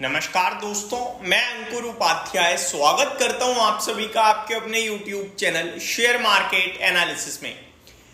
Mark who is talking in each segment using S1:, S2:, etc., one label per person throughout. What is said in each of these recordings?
S1: नमस्कार दोस्तों, मैं अंकुर उपाध्याय स्वागत करता हूं आप सभी का आपके अपने YouTube channel share market analysis में।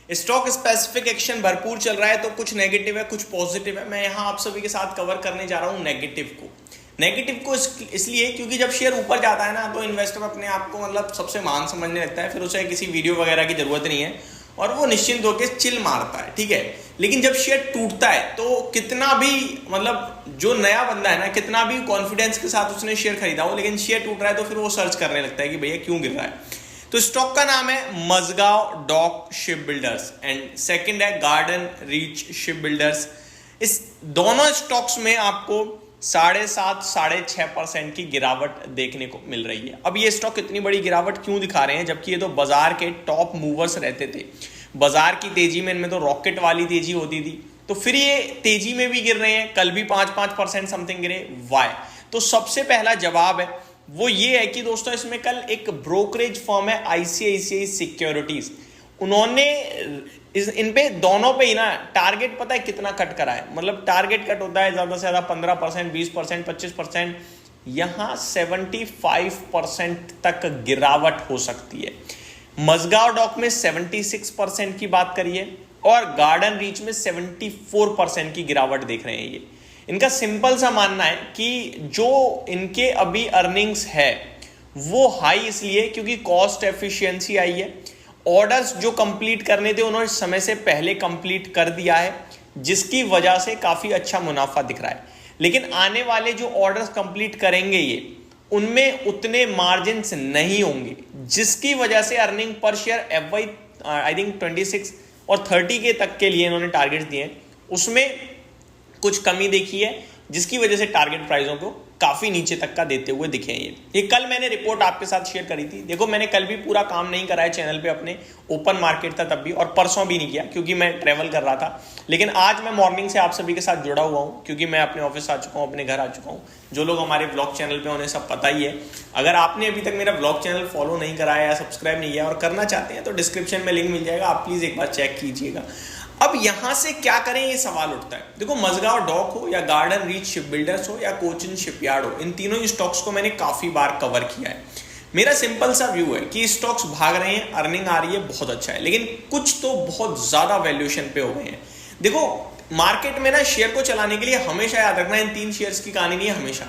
S1: स्टॉक स्पेसिफिक एक्शन भरपूर चल रहा है, तो कुछ नेगेटिव है कुछ पॉजिटिव है। मैं यहां आप सभी के साथ कवर करने जा रहा हूं नेगेटिव को इसलिए क्योंकि जब शेयर ऊपर जाता है ना, तो इन्वेस्टर अपने आप को मतलब सबसे महान समझने लगता है, फिर उसे किसी वीडियो वगैरह की जरूरत नहीं है और वो निश्चिंत होकर चिल मारता है, ठीक है। लेकिन जब शेयर टूटता है तो कितना भी मतलब जो नया बंदा है ना, कितना भी कॉन्फिडेंस के साथ उसने शेयर खरीदा हो, लेकिन शेयर टूट रहा है तो फिर वो सर्च करने लगता है कि भैया क्यों गिर रहा है। तो स्टॉक का नाम है Mazagon dock ship builders and second है गार्डन रीच शिप बिल्डर्स। इस दोनों स्टॉक्स में आपको 7.5-6% की गिरावट देखने को मिल रही है। अब ये स्टॉक इतनी बड़ी गिरावट क्यों दिखा रहे हैं, जबकि ये तो बाजार के टॉप मूवर्स रहते थे। बाजार की तेजी में इनमें तो रॉकेट वाली तेजी होती थी, तो फिर ये तेजी में भी गिर रहे हैं। कल भी 5% समथिंग गिरे, वाई? तो सबसे पहला जवाब है वो ये है कि दोस्तों, इसमें कल एक ब्रोकरेज फर्म है ICICI सिक्योरिटीज, उन्होंने इन पे दोनों पे ही ना टारगेट पता है कितना कट करा है। मतलब टारगेट कट होता है ज्यादा से ज्यादा 15%, 20%, 25%, यहां 75% तक गिरावट हो सकती है। मजगांव डॉक में 76% की बात करिए और गार्डन रीच में 74% की गिरावट देख रहे हैं। ये इनका सिंपल सा मानना है कि जो इनके अभी अर्निंग्स है वो हाई इसलिए क्योंकि कॉस्ट एफिशिएंसी आई है। ऑर्डर्स जो कंप्लीट करने थे उन्होंने समय से पहले कंप्लीट कर दिया है, जिसकी वजह से काफी अच्छा मुनाफा दिख रहा है। लेकिन आने वाले जो ऑर्डर्स कंप्लीट करेंगे ये, उनमें उतने मार्जिन्स नहीं होंगे, जिसकी वजह से earning per share FY I think 26 और 30 के तक के लिए इन्होंने टारगेट्स दिए हैं, उसमें कुछ कमी देखी है, जिसकी वजह से टारगेट प्राइसों को काफी नीचे तक का देते हुए दिखे हैं। ये कल मैंने रिपोर्ट आपके साथ शेयर करी थी। देखो, मैंने कल भी पूरा काम नहीं करा है चैनल पे, अपने ओपन मार्केट था तब भी, और परसों भी नहीं किया क्योंकि मैं ट्रेवल कर रहा था। लेकिन आज मैं मॉर्निंग से आप सभी के साथ जुड़ा हुआ हूं, क्योंकि मैं अपने ऑफिस आ चुका हूं, अपने घर आ चुका हूं। जो लोग हमारे ब्लॉग चैनल पे उन्हें सब पता ही है। अगर आपने अभी तक मेरा ब्लॉग चैनल फॉलो नहीं कराया या सब्सक्राइब नहीं किया और करना चाहते हैं तो डिस्क्रिप्शन में लिंक मिल जाएगा, आप प्लीज एक बार चेक कीजिएगा। अब यहां से क्या करें, ये सवाल उठता है। देखो, मजगांव डॉक हो या गार्डन रीच शिप बिल्डर्स हो या कोचिन शिपयार्ड हो, इन तीनों ही स्टॉक्स को मैंने काफी बार कवर किया है। मेरा सिंपल सा व्यू है कि स्टॉक्स भाग रहे हैं, अर्निंग आ रही है, बहुत अच्छा है, लेकिन कुछ तो बहुत ज्यादा वैल्यूएशन पे हो गए हैं। देखो, मार्केट में ना शेयर को चलाने के लिए हमेशा याद रखना, इन तीन शेयर्स की कहानी नहीं है। हमेशा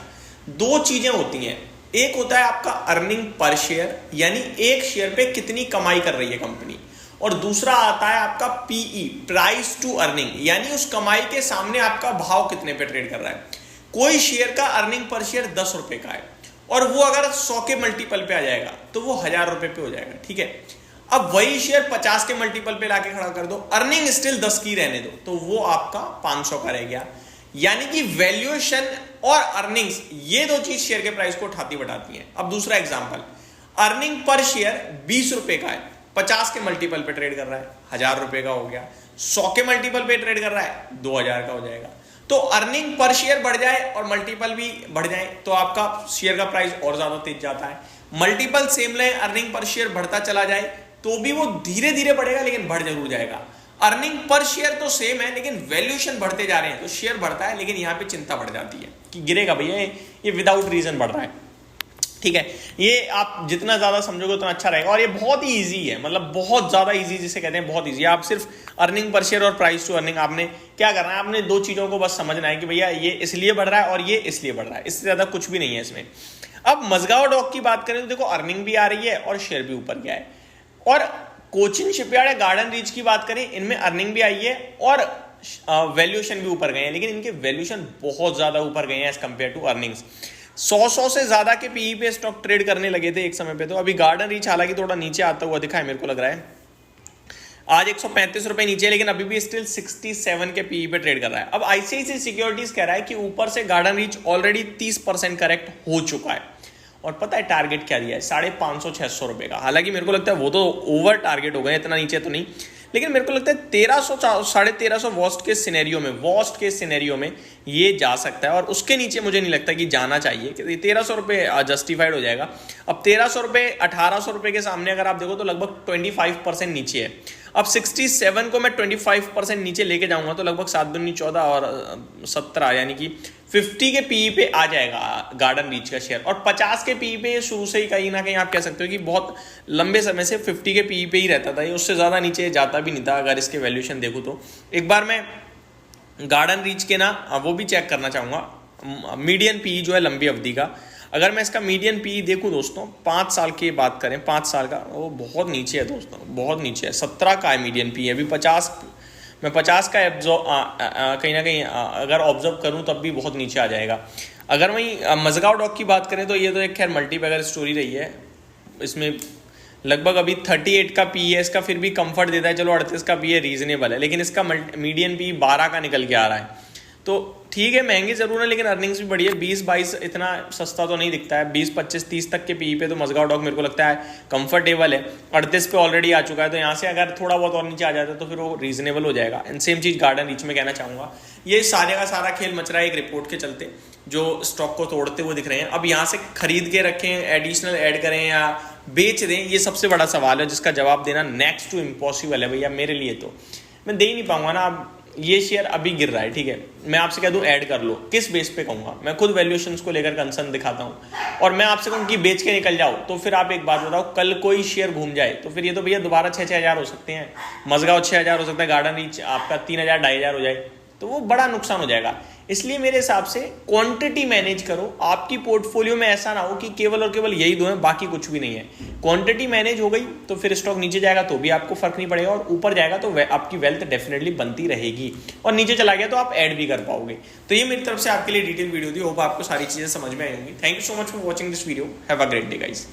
S1: दो चीजें होती हैं। एक होता है आपका अर्निंग पर शेयर, यानी एक शेयर पे कितनी कमाई कर रही है कंपनी, और दूसरा आता है आपका PE, प्राइस टू अर्निंग, यानी उस कमाई के सामने आपका भाव कितने पे ट्रेड कर रहा है। कोई शेयर का अर्निंग पर शेयर 10 रुपए का है और वो अगर 100 के मल्टीपल पे आ जाएगा तो वो 1000 रुपए पे हो जाएगा, ठीक है। अब वही शेयर 50 के मल्टीपल पे लाके खड़ा कर दो, अर्निंग स्टिल 10 की रहने दो, तो वो आपका 500 का रह गया। यानी कि वैल्यूएशन और अर्निंग्स, ये दो चीज शेयर के प्राइस को उठाती बढ़ाती है। अब दूसरा एग्जांपल, अर्निंग पर शेयर 20 रुपए का है, 50 के मल्टीपल पे ट्रेड कर रहा है, 1000 रुपए का हो गया। 100 के मल्टीपल पे ट्रेड कर रहा है, 2000 का हो जाएगा। तो अर्निंग पर शेयर बढ़ जाए और मल्टीपल भी बढ़ जाए तो आपका शेयर का प्राइस और ज्यादा तेज जाता है। मल्टीपल सेम ले, अर्निंग पर शेयर बढ़ता चला जाए तो भी वो धीरे धीरे बढ़ेगा, लेकिन बढ़ जरूर जाएगा। अर्निंग पर शेयर तो सेम है, लेकिन वैल्यूएशन बढ़ते जा रहे हैं तो शेयर बढ़ता है, लेकिन यहां पे चिंता बढ़ जाती है कि गिरेगा भैया, ये विदाउट रीजन बढ़ रहा है, ठीक है। ये आप जितना ज्यादा समझोगे उतना अच्छा रहेगा। और ये बहुत ही इजी है, मतलब बहुत ज्यादा इजी, जिसे कहते हैं बहुत इजी। आप सिर्फ अर्निंग पर शेयर और प्राइस टू अर्निंग, आपने क्या करना है, आपने दो चीजों को बस समझना है कि भैया ये इसलिए बढ़ रहा है और ये इसलिए बढ़ रहा है, इससे ज्यादा कुछ भी नहीं है इसमें। अब मजगांव डॉक की बात करें तो देखो, अर्निंग भी आ रही है और शेयर भी ऊपर गया है। और कोचिन शिपयार्ड या गार्डन रीच की बात करें, इनमें अर्निंग भी आई है और वैल्यूएशन भी ऊपर गए हैं, लेकिन इनके वैल्यूएशन बहुत ज्यादा ऊपर गए हैं एज कंपेयर टू अर्निंग्स। 100 से ज्यादा के PE पे स्टॉक ट्रेड करने लगे थे एक समय पे। तो अभी गार्डन रीच हालांकि थोड़ा नीचे आता हुआ दिखा है, मेरे को लग रहा है आज 135 रुपए नीचे, लेकिन अभी भी स्टिल 67 के PE पे ट्रेड कर रहा है। अब ICICI सिक्योरिटीज कह रहा है कि ऊपर से गार्डन रीच ऑलरेडी 30% करेक्ट हो चुका है, और पता है टारगेट क्या दिया है, 550-600 रुपए का। हालांकि मेरे को लगता है वो तो ओवर टारगेट हो गए, इतना नीचे तो नहीं, लेकिन मेरे को लगता है 1300-1350 वर्स्ट के सिनेरियो में ये जा सकता है, और उसके नीचे मुझे नहीं लगता कि जाना चाहिए, कि 1300 रुपये जस्टिफाइड हो जाएगा। अब 1300 रुपये 1800 रुपये के सामने अगर आप देखो तो लगभग 25% नीचे है। अब 67 को मैं 25% नीचे लेके जाऊंगा तो लगभग 7 दूनी 14 और 17 यानी कि 50 के पीई पे आ जाएगा गार्डन रीच का शेयर, और 50 के पीई पे शुरू से ही कहीं ना कहीं आप कह सकते हो कि बहुत लंबे समय से 50 के पीई पे ही रहता था, ये उससे ज़्यादा नीचे जाता भी नहीं था अगर इसके वैल्यूएशन देखूँ तो। एक बार मैं गार्डन रीच के ना वो भी चेक करना चाहूँगा, मीडियन पीई जो है लंबी अवधि का। अगर मैं इसका मीडियन पी देखूं दोस्तों, 5 साल की बात करें, 5 साल का, वो बहुत नीचे है दोस्तों, बहुत नीचे है। 17 का है मीडियन पी, अभी 50, मैं 50 का कहीं ना कहीं अगर ऑब्जर्व करूं तब भी बहुत नीचे आ जाएगा। अगर वहीं मजगांव डॉग की बात करें तो ये तो एक खैर मल्टीबैगर स्टोरी रही है, इसमें लगभग अभी 38 का पी है इसका, फिर भी कंफर्ट देता है, चलो 38 का पी है रीजनेबल है, लेकिन इसका मीडियन पी 12 का निकल के आ रहा है। तो ठीक है, महंगी जरूर है लेकिन अर्निंग्स भी बढ़िया। 20-22 इतना सस्ता तो नहीं दिखता है, 20-25-30 तक के पी पे तो मजगांव डॉग मेरे को लगता है कंफर्टेबल है। 38 पे ऑलरेडी आ चुका है, तो यहाँ से अगर थोड़ा बहुत और नीचे आ जाता है तो फिर वो रीजनेबल हो जाएगा। And same cheese garden reach में कहना चाहूँगा, ये सारे का सारा खेल मच रहा है एक रिपोर्ट के चलते, जो स्टॉक को तोड़ते हुए दिख रहे हैं। अब यहाँ से खरीद के रखें, एडिशनल ऐड करें या बेच दें, ये सबसे बड़ा सवाल है जिसका जवाब देना नेक्स्ट टू इम्पॉसिबल है भैया मेरे लिए। तो मैं दे ही नहीं पाऊंगा ना। अब ये शेयर अभी गिर रहा है, ठीक है, मैं आपसे कह दूं ऐड कर लो, किस बेस पे कहूंगा? मैं खुद वैल्यूएशंस को लेकर कंसर्न दिखाता हूं, और मैं आपसे कहूं कि बेच के निकल जाओ, तो फिर आप एक बात बताओ, कल कोई शेयर घूम जाए तो फिर ये तो भैया दोबारा 6-6 हज़ार हो सकते हैं, मजगांव 6 हज़ार हो सकता है, गार्डन रीच आपका 3,000-2,500 हो जाए, तो वो बड़ा नुकसान हो जाएगा। इसलिए मेरे हिसाब से क्वांटिटी मैनेज करो, आपकी पोर्टफोलियो में ऐसा ना हो कि केवल और केवल यही दो है, बाकी कुछ भी नहीं है। क्वांटिटी मैनेज हो गई तो फिर स्टॉक नीचे जाएगा तो भी आपको फर्क नहीं पड़ेगा, और ऊपर जाएगा तो आपकी वेल्थ डेफिनेटली बनती रहेगी, और नीचे चला गया तो आप ऐड भी कर पाओगे। तो ये मेरी तरफ से आपके लिए डिटेल वीडियो थी, होप आपको सारी चीजें समझ में आई होंगी। Thank you so much for watching this video, have a great day guys.